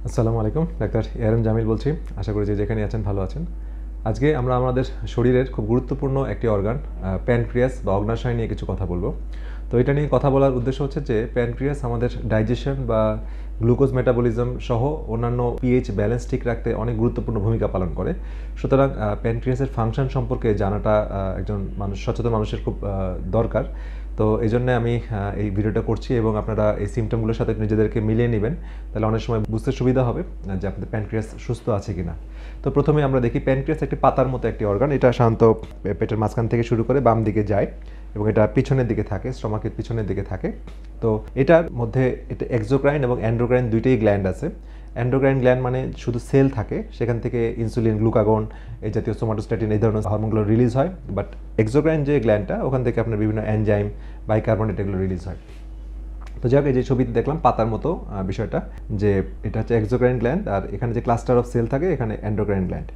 আসসালামু আলাইকুম, doctor ARM Jamil বলছি। আশা করি যে যেখানে আছেন ভালো আছেন। আজকে আমরা আমাদের শরীরের খুব গুরুত্বপূর্ণ একটি অর্গান প্যানক্রিয়াস বা অগ্ন্যাশয় নিয়ে কিছু কথা বলবো। তো এটা নিয়ে কথা বলার উদ্দেশ্য হচ্ছে যে প্যানক্রিয়াস আমাদের ডাইজেশন বা গ্লুকোজ মেটাবলিজম সহ অন্যান্য পিএইচ ব্যালেন্স ঠিক রাখতে অনেক গুরুত্বপূর্ণ ভূমিকা পালন করে। সুতরাং প্যানক্রিয়াসের ফাংশন সম্পর্কে জানাটা একজন সচেতন মানুষের খুব দরকার। তো এই জন্য আমি এই ভিডিওটা করছি এবং আপনারা এই সিমটমগুলোর সাথে নিজেদেরকে মিলিয়ে নেবেন, তাহলে অনেক সময় বুঝতে সুবিধা হবে যে আপনাদের প্যানক্রিয়াস সুস্থ আছে কিনা। তো প্রথমে আমরা দেখি প্যানক্রিয়াস একটি পাতার মতো একটি অর্গান। এটা সাধারণত পেটের মাঝখান থেকে শুরু করে বাম দিকে যায় এবং এটা পিছনের দিকে থাকে, স্টমাকের পিছনের দিকে থাকে। তো এটার মধ্যে এটা এক্সোক্রাইন এবং অ্যান্ড্রোক্রাইন দুইটাই গ্ল্যান্ড আছে। অ্যান্ড্রোক্রাইন গ্ল্যান্ড মানে শুধু সেল থাকে, সেখান থেকে ইনসুলিন, গ্লুকাগন, এই জাতীয় সোমাটোস্ট্যাটিন এই ধরনের হরমোনগুলো রিলিজ হয়। বাট এক্সোক্রাইন যে গ্ল্যান্ডটা, ওখান থেকে আপনার বিভিন্ন এনজাইম, বাইকার্বনেট এগুলো রিলিজ হয়। তো যাই হোক, এই যে ছবিতে দেখলাম পাতার মতো বিষয়টা, যে এটা হচ্ছে এক্সোক্রাইন গ্ল্যান্ড আর এখানে যে ক্লাস্টার অফ সেল থাকে এখানে অ্যান্ড্রোক্রাইন গ্ল্যান্ড।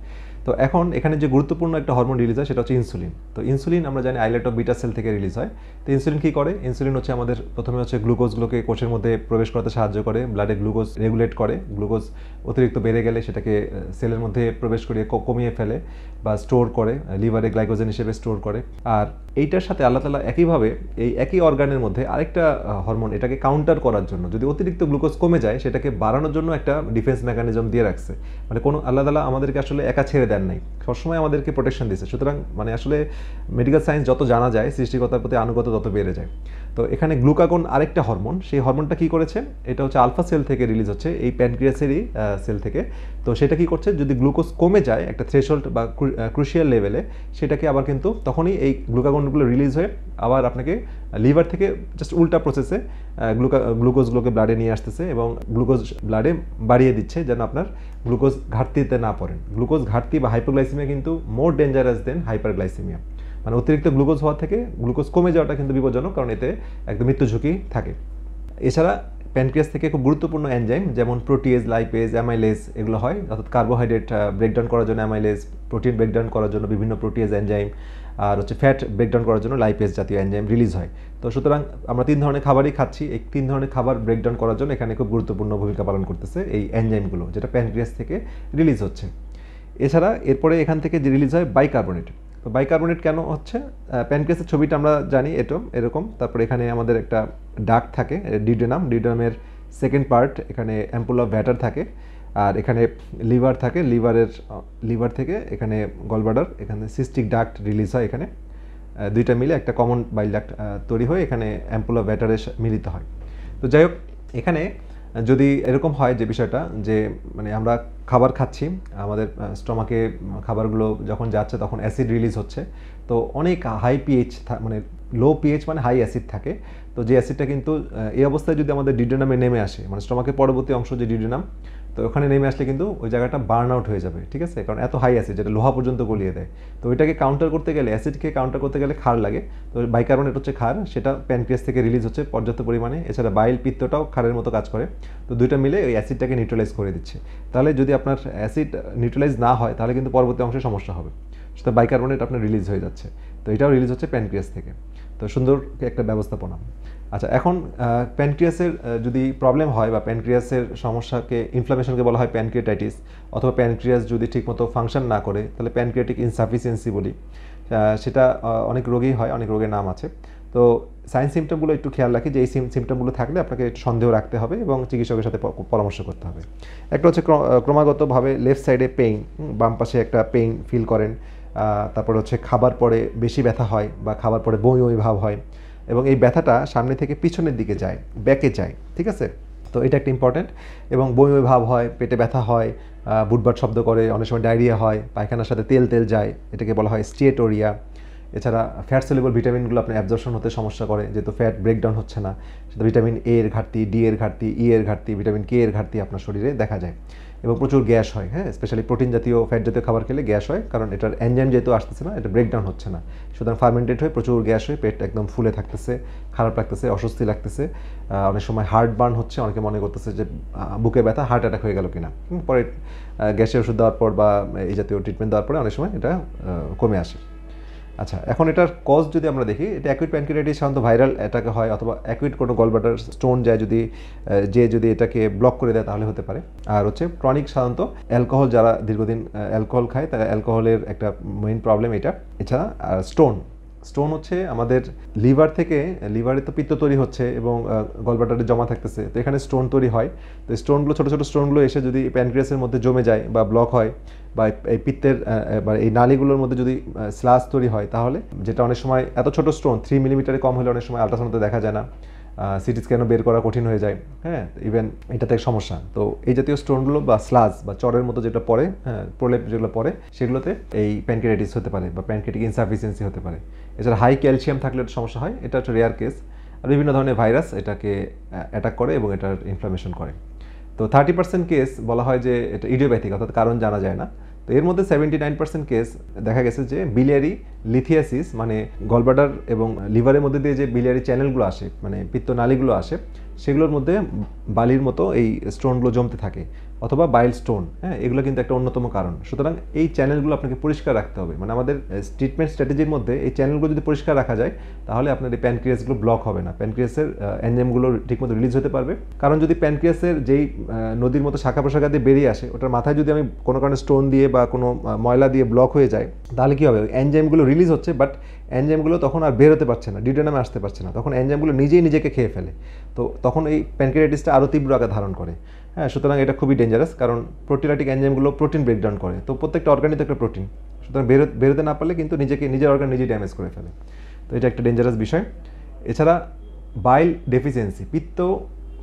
তো এখন এখানে যে গুরুত্বপূর্ণ একটা হরমোন রিলিজ হয় সেটা হচ্ছে ইনসুলিন। তো ইনসুলিন আমরা জানি আইলেট অফ বিটা সেল থেকে রিলিজ হয়। তো ইনসুলিন কী করে? ইনসুলিন হচ্ছে আমাদের প্রথমে হচ্ছে গ্লুকোজগুলোকে কোষের মধ্যে প্রবেশ করাতে সাহায্য করে, ব্লাডে গ্লুকোজ রেগুলেট করে। গ্লুকোজ অতিরিক্ত বেড়ে গেলে সেটাকে সেলের মধ্যে প্রবেশ করিয়ে কমিয়ে ফেলে বা স্টোর করে, লিভারে গ্লাইকোজেন হিসেবে স্টোর করে। আর এইটার সাথে আল্লাহ তাআলা একইভাবে এই একই অর্গানের মধ্যে আরেকটা হরমোন, এটাকে কাউন্টার করার জন্য, যদি অতিরিক্ত গ্লুকোজ কমে যায় সেটাকে বাড়ানোর জন্য একটা ডিফেন্স মেকানিজম দিয়ে রাখছে। মানে কোনো আল্লাহ তাআলা আমাদেরকে আসলে একা ছেড়ে দেন নাই, সবসময় আমাদেরকে প্রোটেকশন দিচ্ছে। সুতরাং মানে আসলে মেডিকেল সায়েন্স যত জানা যায়, সৃষ্টিকর্তার প্রতি আনুগত্য তত বেড়ে যায়। তো এখানে গ্লুকাগন আরেকটা হরমোন, সেই হরমোনটা কী করেছে, এটা হচ্ছে আলফা সেল থেকে রিলিজ হচ্ছে, এই প্যানক্রিয়াসেরই সেল থেকে। তো সেটা কী করছে, যদি গ্লুকোজ কমে যায় একটা থ্রেশহোল্ড বা ক্রুশিয়াল লেভেলে, সেটাকে আবার কিন্তু তখনই এই গ্লুকাগনগুলো রিলিজ হয়ে আবার আপনাকে লিভার থেকে জাস্ট উল্টা প্রসেসে গ্লুকোজগুলোকে ব্লাডে নিয়ে আসতেছে এবং গ্লুকোজ ব্লাডে বাড়িয়ে দিচ্ছে, যেন আপনার গ্লুকোজ ঘাটতিতে না পড়েন। গ্লুকোজ ঘাটতি বা হাইপোগ্লাইসিমিয়া কিন্তু মোর ডেঞ্জারাস দেন হাইপারগ্লাইসিমিয়া। মানে অতিরিক্ত গ্লুকোজ হওয়া থেকে গ্লুকোজ কমে যাওয়াটা কিন্তু বিপজ্জনক, কারণ এতে একদম মৃত্যু ঝুঁকি থাকে। এছাড়া প্যানক্রিয়াস থেকে খুব গুরুত্বপূর্ণ এনজাইম যেমন প্রোটিয়েজ, লাইপেজ, অ্যামাইলেজ এগুলো হয়, অর্থাৎ কার্বোহাইড্রেট ব্রেকডাউন করার জন্য অ্যামাইলেজ, প্রোটিন ব্রেকডাউন করার জন্য বিভিন্ন প্রোটিয়েজ এনজাইম, আর হচ্ছে ফ্যাট ব্রেকডাউন করার জন্য লাইপেজ জাতীয় এনজাইম রিলিজ হয়। তো সুতরাং আমরা 3 ধরনের খাবারই খাচ্ছি, এই 3 ধরনের খাবার ব্রেকডাউন করার জন্য এখানে খুব গুরুত্বপূর্ণ ভূমিকা পালন করতেছে এই এনজাইমগুলো, যেটা প্যানক্রিয়াস থেকে রিলিজ হচ্ছে। এছাড়া এরপরে এখান থেকে যে রিলিজ হয় বাইকার্বনেট। তো বাইকার্বনেট কেন হচ্ছে? প্যানক্রিয়াসের ছবিটা আমরা জানি এরকম। তারপরে এখানে আমাদের একটা ডাক্ট থাকে, ডিউডেনামের সেকেন্ড পার্ট, এখানে অ্যাম্পুল অফ ভ্যাটার থাকে, আর এখানে লিভার থাকে, লিভার থেকে এখানে গলব্লাডার, এখানে সিস্টিক ডাক্ট রিলিজ হয়। এখানে দুইটা মিলে একটা কমন বাইল ডাক্ট তৈরি হয়ে এখানে অ্যাম্পুল অফ ভ্যাটারে মিলিত হয়। তো যাই হোক, এখানে যদি এরকম হয় যে বিষয়টা, যে মানে আমরা খাবার খাচ্ছি, আমাদের স্টমাকে খাবারগুলো যখন যাচ্ছে তখন অ্যাসিড রিলিজ হচ্ছে। তো অনেক হাই পিএইচ, মানে লো পিএইচ মানে হাই অ্যাসিড থাকে। তো যে অ্যাসিডটা কিন্তু এই অবস্থায় যদি আমাদের ডিউডেনামে নেমে আসে, মানে স্টমাকের পরবর্তী অংশ যে ডিউডেনাম, তো ওখানে নেমে আসলে কিন্তু ওই জায়গাটা বার্ন আউট হয়ে যাবে, ঠিক আছে? কারণ এত হাই অ্যাসিড, যেটা লোহা পর্যন্ত গলিয়ে দেয়। তো ওইটাকে কাউন্টার করতে গেলে, অ্যাসিডকে কাউন্টার করতে গেলে ক্ষার লাগে। তো বাইকার্বনেট হচ্ছে ক্ষার, সেটা প্যানক্রিয়াস থেকে রিলিজ হচ্ছে পর্যাপ্ত পরিমাণে। এছাড়া বাইল, পিত্তটাও ক্ষারের মতো কাজ করে। তো দুইটা মিলে ওই অ্যাসিডটাকে নিউট্রালাইজ করে দিচ্ছে। তাহলে যদি আপনার অ্যাসিড নিউট্রালাইজ না হয় তাহলে কিন্তু পরবর্তী অংশে সমস্যা হবে। সেটা বাইকার্বনেট আপনার রিলিজ হয়ে যাচ্ছে। তো এটাও রিলিজ হচ্ছে প্যানক্রিয়াস থেকে। তো সুন্দর একটা ব্যবস্থাপনা। আচ্ছা, এখন প্যানক্রিয়াসের যদি প্রবলেম হয় বা প্যানক্রিয়াসের সমস্যাকে, ইনফ্লামেশনকে বলা হয় প্যানক্রিয়াটাইটিস, অথবা প্যানক্রিয়াস যদি ঠিকমতো ফাংশন না করে তাহলে প্যানক্রিয়াটিক ইনসাফিসিয়েন্সি বলি, সেটা অনেক রোগেই হয়, অনেক রোগের নাম আছে। তো সাইন সিমটমগুলো একটু খেয়াল রাখি, যে এই সিমটমগুলো থাকলে আপনাকে একটু সন্দেহ রাখতে হবে এবং চিকিৎসকের সাথে পরামর্শ করতে হবে। একটা হচ্ছে ক্রমাগতভাবে লেফট সাইডে পেইন, বাম পাশে একটা পেইন ফিল করেন। তারপর হচ্ছে খাবার পরে বেশি ব্যথা হয় বা খাবার পরে বমি বমি ভাব হয়, এবং এই ব্যথাটা সামনে থেকে পিছনের দিকে যায়, ব্যাকে যায়, ঠিক আছে? তো এটা একটা ইম্পর্ট্যান্ট। এবং বমি বমি ভাব হয়, পেটে ব্যথা হয়, বুটবাট শব্দ করে, অনেক সময় ডায়রিয়া হয়, পায়খানার সাথে তেল তেল যায়, এটাকে বলা হয় স্টিয়েটোরিয়া। এছাড়া ফ্যাট সলিউবল ভিটামিনগুলো আপনার অ্যাবজর্পশন হতে সমস্যা করে, যেহেতু ফ্যাট ব্রেকডাউন হচ্ছে না। সেটা ভিটামিন এ এর ঘাটতি, ডি এর ঘাটতি, ই এর ঘাটতি, ভিটামিন কে এর ঘাটতি আপনার শরীরে দেখা যায়। এবং প্রচুর গ্যাস হয়, হ্যাঁ, স্পেশালি প্রোটিন জাতীয়, ফ্যাট জাতীয় খাবার খেলে গ্যাস হয়, কারণ এটার এনজাইম যেহেতু আসতেছে না, এটা ব্রেকডাউন হচ্ছে না। সুতরাং ফার্মেন্টেড হয়ে প্রচুর গ্যাস হয়ে পেট একদম ফুলে থাকতেছে, খারাপ লাগতেছে, অস্বস্তি লাগতেছে। অনেক সময় হার্ট বার্ন হচ্ছে, অনেকে মনে করতেছে যে বুকে ব্যথা, হার্ট অ্যাটাক হয়ে গেল কিনা। পরে গ্যাসের ওষুধ দেওয়ার পর বা এই জাতীয় ট্রিটমেন্ট দেওয়ার পরে অনেক সময় এটা কমে আসে। আচ্ছা, এখন এটার কজ যদি আমরা দেখি, এটা অ্যাকুইট প্যানক্রিয়াটাইটিস সাধারণত ভাইরাল অ্যাটাকে হয়, অথবা অ্যাকুইট কোনো গলব্লাডার স্টোন যায় যদি এটাকে ব্লক করে দেয় তাহলে হতে পারে। আর হচ্ছে ক্রনিক সাধারণত অ্যালকোহল, যারা দীর্ঘদিন অ্যালকোহল খায় তারা অ্যালকোহলের একটা মেইন প্রবলেম এটা। এছাড়া স্টোন হচ্ছে আমাদের লিভারে তো পিত্ত তৈরি হচ্ছে এবং গলব্লাডারে জমা থাকতেছে, তো এখানে স্টোন তৈরি হয়। তো স্টোনগুলো ছোটো ছোটো স্টোনগুলো এসে যদি প্যানক্রিয়াসের মধ্যে জমে যায় বা ব্লক হয়, বা এই পিত্তের বা এই নালীগুলোর মধ্যে যদি স্লাস তৈরি হয়, তাহলে যেটা অনেক সময় এত ছোটো স্টোন 3 মিলিমিটারে কম হলে অনেক সময় আল্ট্রাসাউন্ডে দেখা যায় না, সিটি স্ক্যানও বের করা কঠিন হয়ে যায়। হ্যাঁ, ইভেন এটাতে এক সমস্যা। তো এই জাতীয় স্টোনগুলো বা স্লাজ বা চরের মতো যেটা পড়ে, প্রলেপ যেগুলো পড়ে, সেগুলোতে এই প্যানক্রিয়াটাইটিস হতে পারে বা প্যানক্রিয়াটিক ইনসাফিসিয়েন্সি হতে পারে। এছাড়া হাই ক্যালসিয়াম থাকলে সমস্যা হয়, এটা একটা রেয়ার কেস। আর বিভিন্ন ধরনের ভাইরাস এটাকে অ্যাটাক করে এবং এটার ইনফ্লামেশন করে। তো 30% কেস বলা হয় যে এটা ইডিওপ্যাথিক, অর্থাৎ কারণ জানা যায় না। তো এর মধ্যে 79% কেস দেখা গেছে যে বিলিয়ারি লিথিয়াসিস, মানে গলব্লাডার এবং লিভারের মধ্যে দিয়ে যে বিলিয়ারি চ্যানেলগুলো আসে, মানে পিত্তনালীগুলো আসে, সেগুলোর মধ্যে বালির মতো এই স্টোনগুলো জমতে থাকে, অথবা বাইল স্টোন। হ্যাঁ, এগুলো কিন্তু একটা অন্যতম কারণ। সুতরাং এই চ্যানেলগুলো আপনাকে পরিষ্কার রাখতে হবে। মানে আমাদের ট্রিটমেন্ট স্ট্র্যাটেজির মধ্যে এই চ্যানেলগুলো যদি পরিষ্কার রাখা যায়, তাহলে আপনার এই প্যানক্রিয়াসগুলো ব্লক হবে না, প্যানক্রিয়াসের এনজাইমগুলো ঠিকমতো রিলিজ হতে পারবে। কারণ যদি প্যানক্রিয়াসের যেই নদীর মতো শাখা প্রশাখা দিয়ে বেরিয়ে আসে, ওটার মাথায় যদি আমি কোনো কারণে স্টোন দিয়ে বা কোনো ময়লা দিয়ে ব্লক হয়ে যায়, তাহলে কী হবে? এনজাইমগুলো রিলিজ হচ্ছে, বাট এনজাইমগুলো তখন আর বের হতে পারছে না, ডিউডেনামে আসতে পারছে না, তখন এনজাইমগুলো নিজেকে খেয়ে ফেলে। তো তখন এই প্যানক্রিয়াটাইটিসটা আরও তীব্র আকার ধারণ করে। হ্যাঁ, সুতরাং এটা খুবই ডেঞ্জারাস, কারণ প্রোটিলাইটিক এনজাইমগুলো প্রোটিন ব্রেকডাউন করে। তো প্রত্যেকটা অর্গানই তো একটা প্রোটিন, সুতরাং বেরোতে না পারলে কিন্তু নিজের অর্গান নিজেই ড্যামেজ করে ফেলে। তো এটা একটা ডেঞ্জারাস বিষয়। এছাড়া বাইল ডেফিসিয়েন্সি, পিত্ত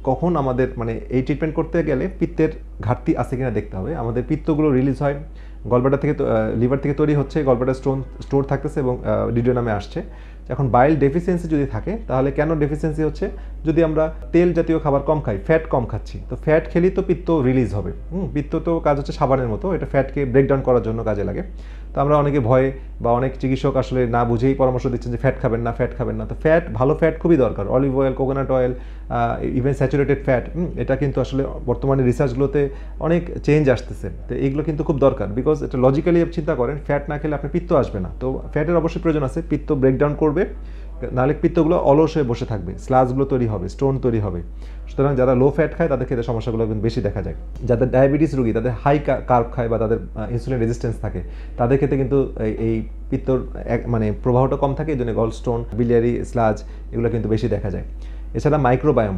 কখন আমাদের, মানে এই ট্রিটমেন্ট করতে গেলে পিত্তের ঘাটতি আছে কিনা দেখতে হবে। আমাদের পিত্তগুলো রিলিজ হয় গলব্লাডার থেকে, লিভার থেকে তৈরি হচ্ছে, গলব্লাডার স্টোর থাকতেছে এবং ডিউডেনামে আসছে। এখন বাইল ডেফিসিয়েন্সি যদি থাকে, তাহলে কেন ডেফিসিয়েন্সি হচ্ছে? যদি আমরা তেল জাতীয় খাবার কম খাই, ফ্যাট কম খাচ্ছি, তো ফ্যাট খেলেই তো পিত্ত রিলিজ হবে। পিত্ত তো কাজ হচ্ছে সাবানের মতো, এটা ফ্যাটকে ব্রেকডাউন করার জন্য কাজে লাগে। তো আমরা অনেকে ভয়ে বা অনেক চিকিৎসক আসলে না বুঝেই পরামর্শ দিচ্ছেন যে ফ্যাট খাবেন না। তো ভালো ফ্যাট খুবই দরকার। Olive oil, coconut oil, even saturated fat, এটা কিন্তু আসলে বর্তমানে রিসার্চগুলোতে অনেক চেঞ্জ আসতেছে। তো এইগুলো কিন্তু খুব দরকার, বিকজ এটা লজিক্যালি চিন্তা করেন, ফ্যাট না খেলে আপনি পিত্ত আসবে না। তো ফ্যাটের অবশ্যই প্রয়োজন আছে, পিত্ত ব্রেকডাউন করবে, নাহলে পিত্তগুলো অলস হয়ে বসে থাকবে, স্লাজগুলো তৈরি হবে, স্টোন তৈরি হবে। সুতরাং যারা লো ফ্যাট খায় তাদের ক্ষেত্রে সমস্যাগুলো কিন্তু বেশি দেখা যায়। যাদের ডায়াবেটিস রোগী, তাদের হাই কার্ব খায় বা তাদের ইনসুলিন রেজিস্ট্যান্স থাকে, তাদের ক্ষেত্রে কিন্তু এই পিত্তর মানে প্রবাহটা কম থাকে, এই জন্য গল স্টোন, বিলিয়ারি স্লাজ এগুলো কিন্তু বেশি দেখা যায়। এছাড়া মাইক্রোবায়োম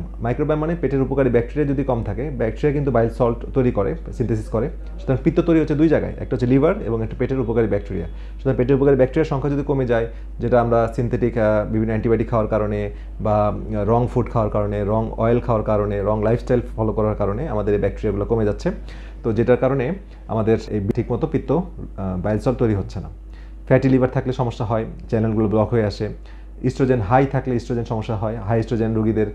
মানে পেটের উপকারী ব্যাকটেরিয়া যদি কম থাকে, ব্যাকটেরিয়া কিন্তু বাইল সল্ট তৈরি করে, সিনথেসিস করে। সুতরাং পিত্ত তৈরি হচ্ছে দুই জায়গায়, একটা হচ্ছে লিভার এবং একটা পেটের উপকারী ব্যাকটেরিয়া। সুতরাং পেটের উপকারী ব্যাকটেরিয়ার সংখ্যা যদি কমে যায়, যেটা আমরা সিনথেটিক বিভিন্ন অ্যান্টিবায়োটিক খাওয়ার কারণে বা রং ফুড খাওয়ার কারণে, রং অয়েল খাওয়ার কারণে, রং লাইফস্টাইল ফলো করার কারণে আমাদের এই ব্যাকটেরিয়াগুলো কমে যাচ্ছে। তো যেটার কারণে আমাদের এই ঠিকমতো পিত্ত বাইল সল্ট তৈরি হচ্ছে না। ফ্যাটি লিভার থাকলে সমস্যা হয়, চ্যানেলগুলো ব্লক হয়ে আসে। ইস্ট্রোজেন হাই থাকলে ইস্ট্রোজেন সমস্যা হয়, হাই ইস্ট্রোজেন রোগীদের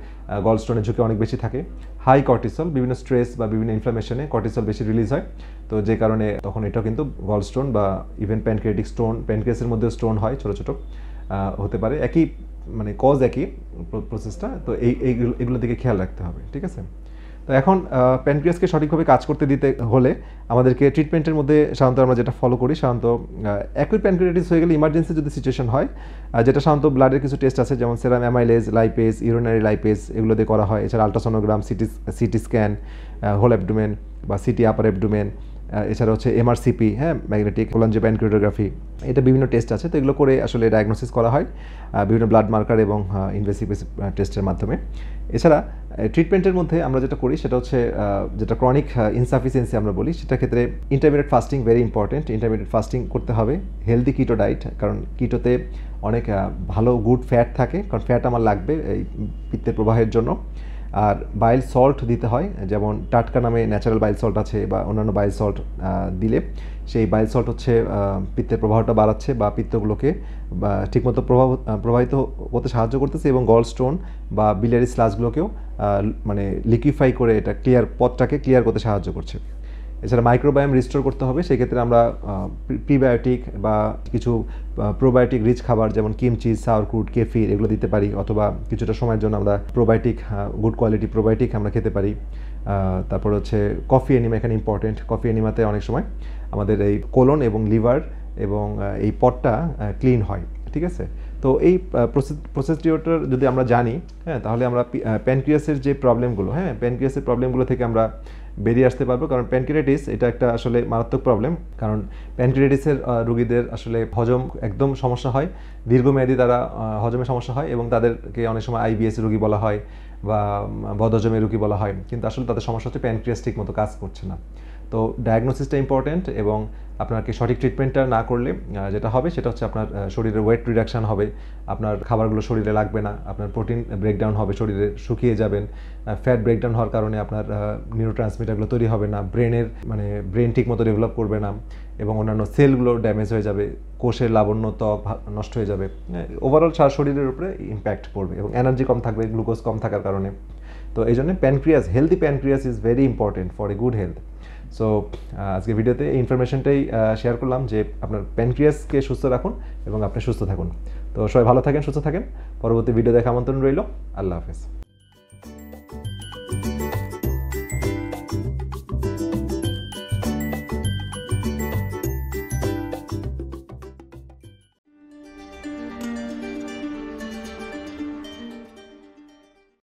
গলস্টোনের ঝুঁকি অনেক বেশি থাকে। হাই কর্টিসল, বিভিন্ন স্ট্রেস বা বিভিন্ন ইনফ্লামেশনে কর্টিসল বেশি রিলিজ হয়, তো যে কারণে তখন এটাও কিন্তু গলস্টোন বা ইভেন প্যানক্রিয়াটিক স্টোন, প্যানক্রিয়াসের মধ্যেও স্টোন হয়, ছোটো ছোটো হতে পারে। একই মানে কজ একই প্রসেসটা। তো এগুলো দিকে খেয়াল রাখতে হবে, ঠিক আছে? তো এখন প্যানক্রিয়াসকে সঠিকভাবে কাজ করতে দিতে হলে আমাদেরকে ট্রিটমেন্টের মধ্যে সাধারণত আমরা যেটা ফলো করি, সাধারণত অ্যাকুইট প্যানক্রিয়াটিস হয়ে গেলে ইমার্জেন্সি যদি সিচুয়েশন হয়, যেটা সাধারণত ব্লাডের কিছু টেস্ট আছে, যেমন serum amylase, lipase, urinary lipase, এগুলো দিয়ে করা হয়। এছাড়া ultrasonogram, CT scan, whole abdomen বা সিটি আপার অ্যাবডোমেন, এছাড়া হচ্ছে এমআরসিপি, হ্যাঁ, ম্যাগনেটিক কোলাঞ্জিওপ্যানক্রিয়োটোগ্রাফি, এটা বিভিন্ন টেস্ট আছে। তো এগুলো করে আসলে ডায়াগনোসিস করা হয় বিভিন্ন ব্লাড মার্কার এবং ইনভেসিভ টেস্টের মাধ্যমে। এছাড়া ট্রিটমেন্টের মধ্যে আমরা যেটা করি সেটা হচ্ছে, যেটা ক্রনিক ইনসাফিসিয়েন্সি আমরা বলি, সেটার ক্ষেত্রে intermediate fasting very important. Intermediate fasting করতে হবে, হেলদি কিটো ডায়েট, কারণ কিটোতে অনেক ভালো গুড ফ্যাট থাকে, কারণ ফ্যাট আমার লাগবে এই পিত্তের প্রবাহের জন্য। আর বাইল সল্ট দিতে হয়, যেমন টাটকা নামে ন্যাচারাল বাইল সল্ট আছে বা অন্যান্য বাইল সল্ট দিলে সেই বাইল সল্ট হচ্ছে পিত্তের প্রবাহটা বাড়াচ্ছে বা পিত্তগুলোকে ঠিকমতো প্রবাহিত হতে সাহায্য করতেছে এবং গল স্টোন বা বিলিয়ারি স্লাজগুলোকেও মানে লিকুইফাই করে এটা পথটাকে ক্লিয়ার করতে সাহায্য করছে। এছাড়া মাইক্রোবায়োম রিস্টোর করতে হবে, সেই ক্ষেত্রে আমরা প্রিবায়োটিক বা কিছু প্রোবায়োটিক রিচ খাবার যেমন কিমচি, সাউরকুট, কেফির এগুলো দিতে পারি, অথবা কিছুটা সময়ের জন্য আমরা প্রোবায়োটিক, গুড কোয়ালিটি প্রোবায়োটিক আমরা খেতে পারি। তারপর হচ্ছে কফি এনিমা এখানে ইম্পর্টেন্ট। কফি এনিমাতে অনেক সময় আমাদের এই কোলন এবং লিভার এবং এই পটটা ক্লিন হয়, ঠিক আছে। তো এই প্রসিডিওরটা যদি আমরা জানি, হ্যাঁ, তাহলে আমরা প্যানক্রিয়াসের যে প্রবলেমগুলো, হ্যাঁ, প্যানক্রিয়াসের প্রবলেমগুলো থেকে আমরা বেরিয়ে আসতে পারবো। কারণ প্যানক্রিয়াটিস এটা একটা আসলে মারাত্মক প্রবলেম। কারণ প্যানক্রিয়াটিসের রোগীদের আসলে হজম একদম সমস্যা হয়, দীর্ঘমেয়াদী তারা হজমের সমস্যা হয় এবং তাদেরকে অনেক সময় আইবিএস রোগী বলা হয় বা বদহজমের রোগী বলা হয়, কিন্তু আসলে তাদের সমস্যা হচ্ছে প্যানক্রিয়াস ঠিক মতো কাজ করছে না। তো ডায়াগনোসিসটা ইম্পর্ট্যান্ট, এবং আপনাকে সঠিক ট্রিটমেন্টটা না করলে যেটা হবে সেটা হচ্ছে আপনার শরীরে ওয়েট রিডাকশান হবে, আপনার খাবারগুলো শরীরে লাগবে না, আপনার প্রোটিন ব্রেকডাউন হবে, শরীরে শুকিয়ে যাবেন, ফ্যাট ব্রেকডাউন হওয়ার কারণে আপনার নিউরোট্রান্সমিটারগুলো তৈরি হবে না, ব্রেন ঠিক মতো ডেভেলপ করবে না, এবং অন্যান্য সেলগুলো ড্যামেজ হয়ে যাবে, কোষের লাবণ্য ত্বক নষ্ট হয়ে যাবে, ওভারঅল সারা শরীরের উপরে ইম্প্যাক্ট পড়বে এবং এনার্জি কম থাকবে গ্লুকোজ কম থাকার কারণে। তো এই জন্য healthy pancreas is very important for a good health. So আজকে ভিডিওতে এই ইনফরমেশনটাই শেয়ার করলাম যে আপনার প্যানক্রিয়াসকে সুস্থ রাখুন এবং আপনি সুস্থ থাকুন। তো সবাই ভালো থাকেন, সুস্থ থাকেন। পরবর্তী ভিডিও দেখা আমন্ত্রণ রইল। আল্লাহ হাফেজ।